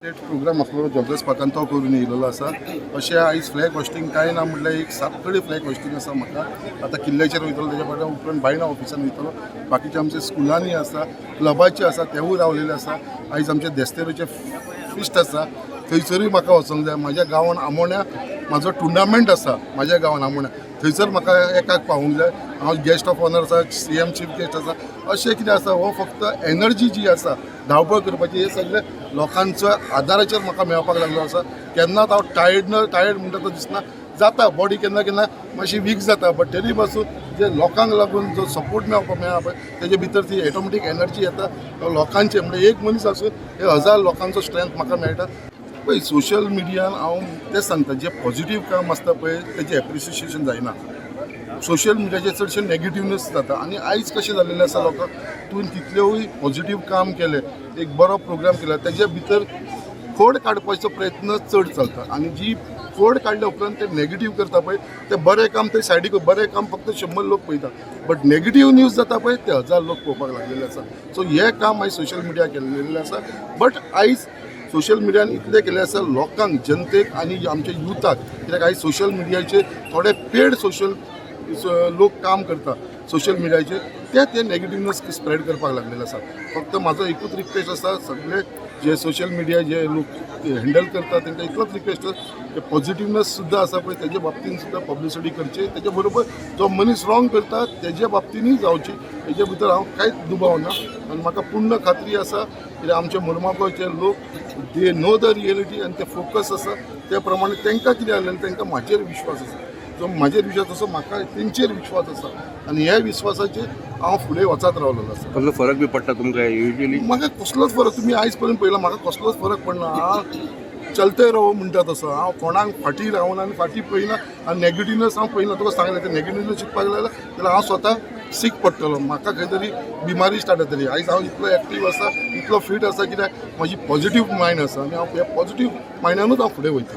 Programme आसलो joggers पार्कान तो करून येयलेलो आसा. अशें आयज फ्लॅग होस्टींग कांय ना म्हटल्यार एक 7 कडेन फ्लॅग होस्टींग आसा. म्हाका आतां किल्ल्याचेर वयतलो, तेच्या फाटल्यान उपरांत बायणा ऑफिसान वयतलो. बाकीचे आमचे स्कुलांनी आसा, क्लबाचे आसा, तेवूय रावलेले आसा. आयज आमचे देस्तेरोचे फिस्ट आसा, थंयसरूय म्हाका वचूंक जाय. म्हाज्या गांवान आमोण्या म्हाजो टुर्नामेंट आसा, म्हाज्या गांवान आमोण्या, थंयसर म्हाका एकाक पावूंक जाय. हांव गेस्ट ऑफ ऑनर आसा, CM चीफ गेस्ट आसा. अशें कितें आसा, हो फक्त एनर्जी जी आसा धांवपळ करपाची, हे सगळे लोकांच्या आदाराचेर म्हाका मेळपाक लागलो आसा. केन्नाच हांव टायर्ड म्हणटा तो दिसना. जाता बॉडी केन्ना केन्ना मातशी वीक जाता, बट तरी पासून जे लोकांक लागून जो सपोर्ट मेळा पळय, तेजे भितर ती ऑटोमॅटीक एनर्जी येता. लोकांचे म्हणजे एक मनीस आसून हे 1000 लोकांचो स्ट्रेंथ म्हाका मेळटा. पळय सोशल मिडियान हांव तें सांगता, जे पॉझिटीव काम आसता पळय तेजें एप्रिसिएशन जायना. सोशल मिडियाचेर चडशें नॅगेटिवनेस जाता. आनी आयज कशें जाल्लेलें आसा, लोकांक तुवें तितलेंय पॉझिटीव काम केलें, एक बरो प्रोग्राम केला, तेजे भितर खोड काडपाचो प्रयत्न चड चलता. आनी जी खोड काडल्या उपरांत ते नॅगेटीव करता पळय, तें बरें काम ते सायडीक, बरें काम फक्त 100 लोक पळयता, बट नॅगेटीव न्यूज जाता पळय ते 1000 लोक पळोवपाक लागलेले आसा. सो हें काम आयज सोशल मिडिया केल्लेलें आसा. बट आयज सोशल मिडियान इतलें केलें आसा लोकांक, जनतेक आनी आमच्या युथाक, कित्याक आयज सोशल मिडियाचेर थोडे पेड सोशल लोक काम करता सोशल मिडियाचेर, ते नॅगेटिवनेस स्प्रेड करपाक लागलेले आसा. फक्त म्हाजो एकूच रिक्वेस्ट आसा, सगळे जे सोशल मिडिया जे लोक हँडल करता तांकां इतलोच रिक्वेस्ट आसा, पॉझिटिवनेस सुद्दां आसा पळय तेजे बाबतीन सुद्दां पब्लिसिटी करची. तेजे बरोबर जो मनीस रॉंग करता तेज्या बाबतीनूय जावची. हेजे भितर हांव कांयच दुबाव ना. आनी म्हाका पूर्ण खात्री आसा की आमचे मुरमागोवचे लोक दे नो द रियलिटी आनी ते फोकस आसा. त्या प्रमाणे तांकां कितें जालें, तांकां म्हाजेर विश्वास आसा. जो म्हाजेर विश्वास आसा, म्हाका तेंचेर विश्वास आसा. आनी ह्या विश्वासाचेर हांव फुडें वचत रावलेलो आसा. कसलो फरक बी पडटा तुमकां युजली? म्हाका कसलोच फरक, तुमी आयज पर्यंत पळयला, म्हाका कसलोच फरक पडना. हांव चलते रहो म्हणटा तसो, हांव कोणाक फाटीं रावना आनी फाटीं पळयना. आनी नॅगेटिवनेस हांव पळयना. तुका सांगलें तें नॅगेटिवनेस शिकपाक लागला जाल्यार हांव स्वता सीक पडटलो. म्हाका खंय तरी बिमारी स्टार्ट जातली. आयज हांव इतलो एक्टीव आसा, इतलो फीट आसा, कित्याक म्हाजी पॉझिटीव मायंड आसा. आनी हांव ह्या पॉझिटीव मायंडानूच हांव फुडें वयतलों.